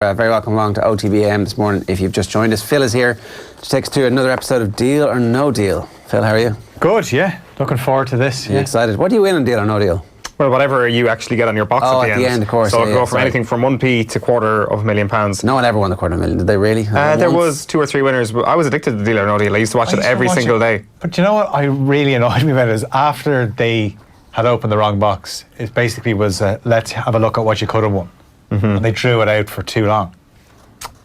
Very welcome along to OTBAM this morning. If you've just joined us, Phil is here to take us to another episode of Deal or No Deal. Phil, how are you? Good, yeah. Looking forward to this. Yeah. Excited. What do you win on Deal or No Deal? Well, whatever you actually get on your box at the end. Of course. So it'll go from anything from 1p to £250,000. No one ever won the £250,000, did they really? There was 2 or 3 winners. I was addicted to Deal or No Deal. I used to watch it every single day. But you know what I really annoyed me about it is after they had opened the wrong box, it basically was let's have a look at what you could have won. Mm-hmm. And they drew it out for too long.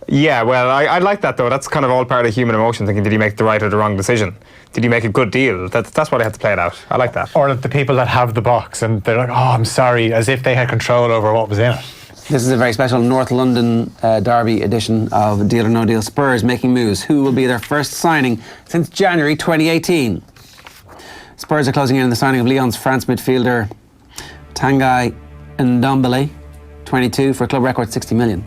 Yeah, well, I like that though. That's kind of all part of human emotion, thinking, did you make the right or the wrong decision? Did you make a good deal? That's why they have to play it out. I like that. Or the people that have the box and they're like, oh, I'm sorry, as if they had control over what was in it. This is a very special North London derby edition of Deal or No Deal. Spurs making moves. Who will be their first signing since January 2018? Spurs are closing in on the signing of Lyon's France midfielder Tanguy Ndombele, 22, for a club record 60 million.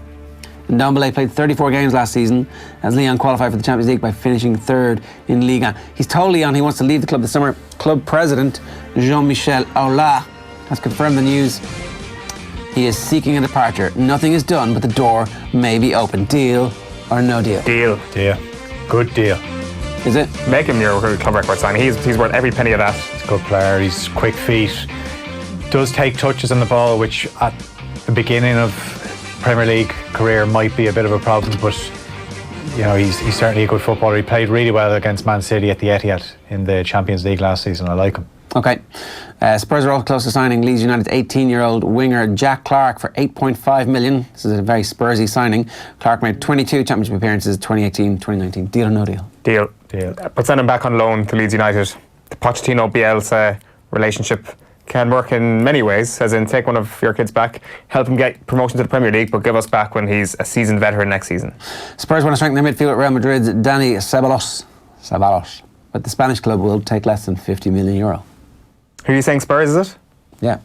Ndombele played 34 games last season as Lyon qualified for the Champions League by finishing third in Ligue 1. He's told Lyon he wants to leave the club this summer. Club president Jean-Michel Aulas has confirmed the news. He is seeking a departure. Nothing is done, but the door may be open. Deal or no deal? Deal. Deal. Good deal. Is it? Make him your club record signing. He's worth every penny of that. He's a good player. He's quick feet. Does take touches on the ball, which at the beginning of Premier League career might be a bit of a problem, but you know he's certainly a good footballer. He played really well against Man City at the Etihad in the Champions League last season. I like him. Okay. Spurs are also close to signing Leeds United's 18-year-old winger Jack Clarke for £8.5 million. This is a very Spursy signing. Clarke made 22 Championship appearances 2018-2019. Deal or no deal? Deal. But send him back on loan to Leeds United. The Pochettino-Bielsa relationship can work in many ways, as in take one of your kids back, help him get promotion to the Premier League, but give us back when he's a seasoned veteran next season. Spurs want to strengthen their midfield at Real Madrid's Dani Ceballos, but the Spanish club will take less than €50 million. Who are you saying, Spurs, is it? Yeah.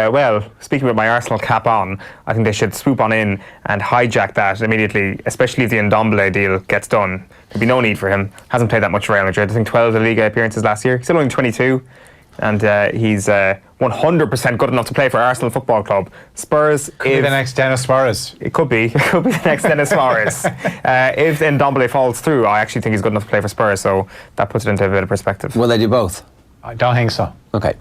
Well, speaking with my Arsenal cap on, I think they should swoop on in and hijack that immediately, especially if the Ndombele deal gets done. There'd be no need for him. Hasn't played that much for Real Madrid. I think 12 La Liga appearances last year. He's still only 22. And he's 100% good enough to play for Arsenal Football Club. Spurs... Could be the next Denis Suarez. It could be. It could be the next Denis Suarez. If Ndombele falls through, I actually think he's good enough to play for Spurs, so that puts it into a bit of perspective. Will they do both? I don't think so. Okay.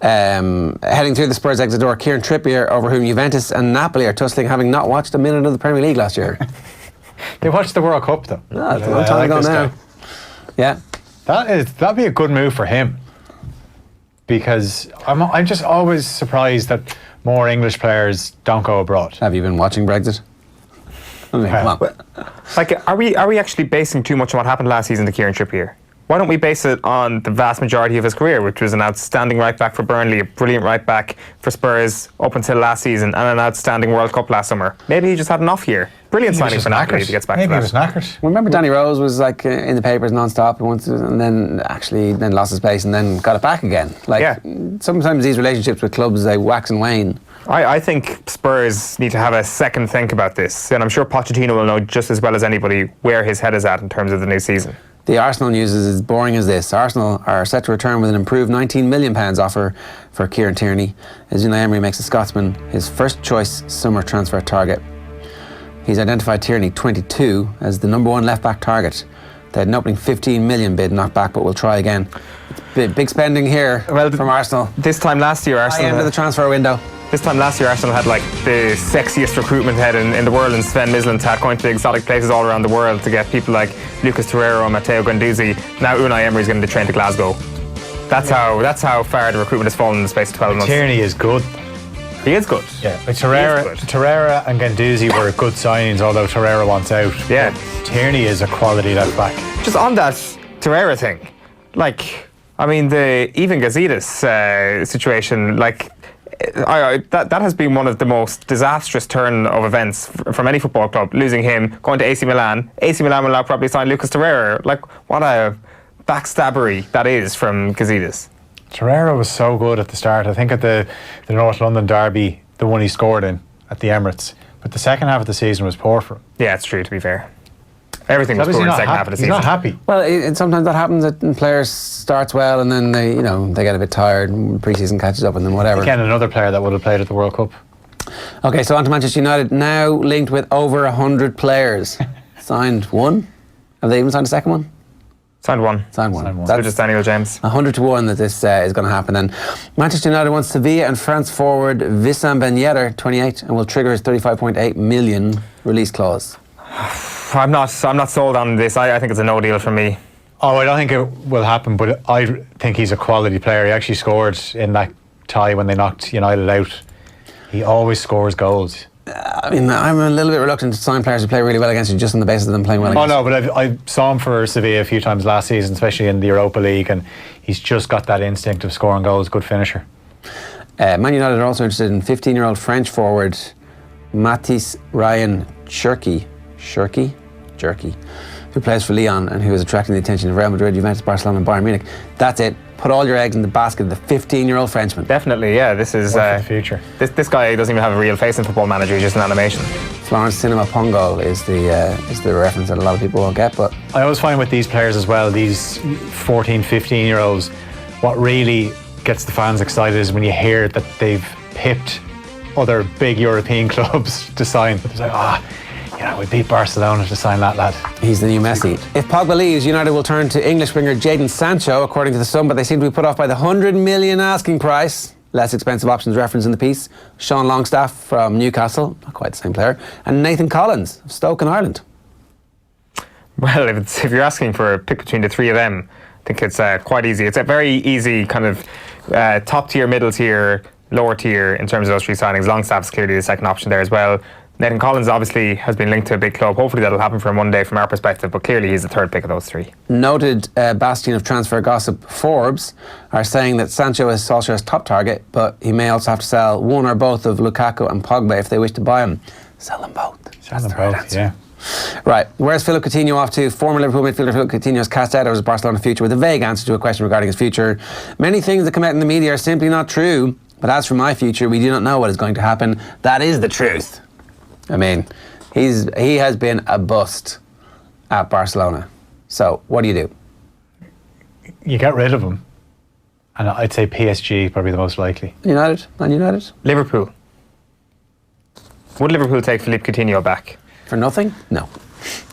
Heading through the Spurs exit door, Kieran Trippier, over whom Juventus and Napoli are tussling, having not watched a minute of the Premier League last year. They watched the World Cup, though. No, it's a long time ago now. Yeah. That'd be a good move for him. Because I'm just always surprised that more English players don't go abroad. Have you been watching Brexit? I mean, come on. Like, are we actually basing too much on what happened last season to Kieran Trippier? Why don't we base it on the vast majority of his career, which was an outstanding right back for Burnley, a brilliant right back for Spurs up until last season, and an outstanding World Cup last summer? Maybe he just had an off year. Brilliant signing for Napoli if he gets back to that. Maybe he was knackered. Remember Danny Rose was like in the papers non-stop and then lost his place and then got it back again. Like sometimes these relationships with clubs, they wax and wane. I think Spurs need to have a second think about this, and I'm sure Pochettino will know just as well as anybody where his head is at in terms of the new season. The Arsenal news is as boring as this. Arsenal are set to return with an improved £19 million offer for Kieran Tierney, as Unai Emery makes the Scotsman his first choice summer transfer target. He's identified Tierney, 22, as the number one left-back target. They had an opening $15 million bid knocked back, but we'll try again. It's big spending here from Arsenal. This time last year, Arsenal... End of the transfer window. This time last year, Arsenal had like the sexiest recruitment head in the world, and Sven Mislintat going to exotic places all around the world to get people like Lucas Torreira and Matteo Guendouzi. Now Unai Emery's going to train to Glasgow. That's how far the recruitment has fallen in the space of 12 months. Tierney is good. He is good. Yeah, but Torreira and Guendouzi were good signings, although Torreira wants out. Yeah. But Tierney is a quality left back. Just on that Torreira thing, like, I mean, the even Gazidis situation, like, that has been one of the most disastrous turn of events from any football club. Losing him, going to AC Milan. AC Milan will now probably sign Lucas Torreira. Like, what a backstabbery that is from Gazidis. Torreira was so good at the start. I think at the North London derby, the one he scored in at the Emirates. But the second half of the season was poor for him. Yeah, it's true, to be fair. Everything was poor in the second half of the season. He's not happy. Well, sometimes that happens. That players starts well and then they get a bit tired. And pre-season catches up and then whatever. Again, another player that would have played at the World Cup. Okay, so on to Manchester United, now linked with over 100 players. Signed one? Have they even signed a second one? Signed one. Signed one. Signed one. So just Daniel James. 100 to 1 that this is going to happen. And Manchester United wants Sevilla and France forward Wissam Ben Yedder, 28, and will trigger his 35.8 million release clause. I'm not sold on this. I think it's a no deal for me. Oh, I don't think it will happen, but I think he's a quality player. He actually scored in that tie when they knocked United out. He always scores goals. I mean, I'm a little bit reluctant to sign players who play really well against you just on the basis of them playing well against you. Oh no, but I saw him for Sevilla a few times last season, especially in the Europa League, and he's just got that instinct of scoring goals. Good finisher. Man United are also interested in 15-year-old French forward Mathis Ryan Cherki, who plays for Lyon and who is attracting the attention of Real Madrid, Juventus, Barcelona and Bayern Munich. That's it. Put all your eggs in the basket of the 15-year-old Frenchman. Definitely, yeah. This is For the future. This guy doesn't even have a real face in Football Manager. He's just an animation. Florence Cinema Pongo is the reference that a lot of people won't get, but I always find with these players as well, these 14, 15-year-olds, what really gets the fans excited is when you hear that they've pipped other big European clubs to sign. It's like, we beat Barcelona to sign that lad. he's the new Messi. If Pogba leaves, United will turn to English winger Jadon Sancho, according to the Sun, but they seem to be put off by the 100 million asking price. Less expensive options referenced in the piece. Sean Longstaff from Newcastle, not quite the same player, and Nathan Collins of Stoke in Ireland. Well, if you're asking for a pick between the three of them, I think it's quite easy. It's a very easy kind of top tier, middle tier, lower tier in terms of those three signings. Longstaff's clearly the second option there as well. Nathan Collins obviously has been linked to a big club. Hopefully that'll happen for him one day from our perspective, but clearly he's the third pick of those three. Noted bastion of transfer gossip Forbes are saying that Sancho is Solskjaer's top target, but he may also have to sell one or both of Lukaku and Pogba if they wish to buy him. Sell them both. Sell them both, yeah. Right, where's Philip Coutinho off to? Former Liverpool midfielder Philip Coutinho has cast out of his Barcelona future with a vague answer to a question regarding his future. Many things that come out in the media are simply not true, but as for my future, we do not know what is going to happen. That is the truth. I mean, he has been a bust at Barcelona. So, what do you do? You get rid of him, and I'd say PSG probably the most likely. United? Man United? Liverpool. Would Liverpool take Philippe Coutinho back? For nothing? No.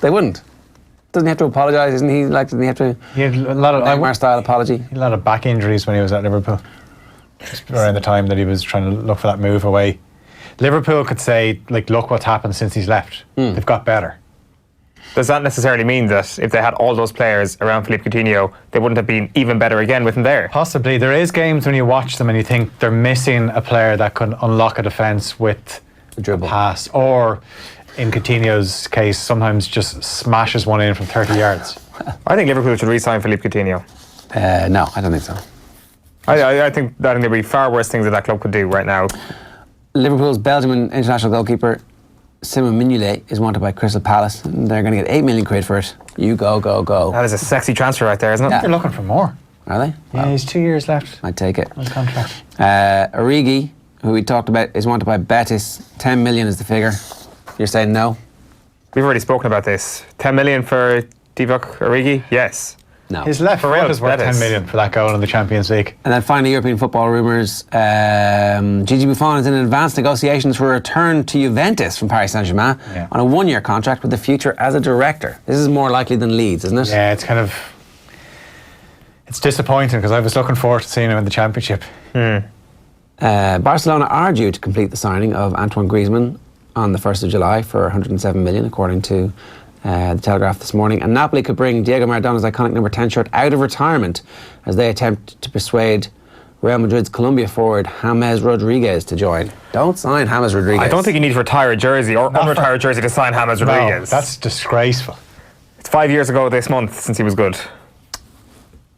They wouldn't. Doesn't he have to apologise? Doesn't he have to... He had a lot of Neymar-style apology? He had a lot of back injuries when he was at Liverpool. Just around the time that he was trying to look for that move away. Liverpool could say, look what's happened since he's left. They've got better. Does that necessarily mean that if they had all those players around Philippe Coutinho, they wouldn't have been even better again with him there? Possibly. There is games when you watch them and you think they're missing a player that can unlock a defence with a dribble pass, or in Coutinho's case, sometimes just smashes one in from 30 yards. I think Liverpool should re-sign Philippe Coutinho. No, I don't think so. I think there'd be far worse things that club could do right now. Liverpool's Belgian international goalkeeper Simon Mignolet is wanted by Crystal Palace, and they're going to get 8 million quid for it. You go. That is a sexy transfer right there, isn't it? Yeah. They're looking for more. Are they? Yeah, he's 2 years left I'd take it. on contract. Origi, who we talked about, is wanted by Betis. 10 million is the figure. You're saying no? We've already spoken about this. 10 million for Divock Origi? Yes. No. His left For real, foot is worth Betis. 10 million for that goal in the Champions League. And then finally, European football rumours. Gigi Buffon is in advanced negotiations for a return to Juventus from Paris Saint-Germain on a one-year contract with the future as a director. This is more likely than Leeds, isn't it? Yeah, it's disappointing because I was looking forward to seeing him in the Championship. Barcelona are due to complete the signing of Antoine Griezmann on the 1st of July for 107 million, according to the Telegraph this morning. And Napoli could bring Diego Maradona's iconic number 10 shirt out of retirement as they attempt to persuade Real Madrid's Colombia forward James Rodriguez to join. Don't sign James Rodriguez. I don't think you need to retire a jersey or unretire a jersey to sign James Rodriguez. No, that's disgraceful. It's 5 years ago this month since he was good.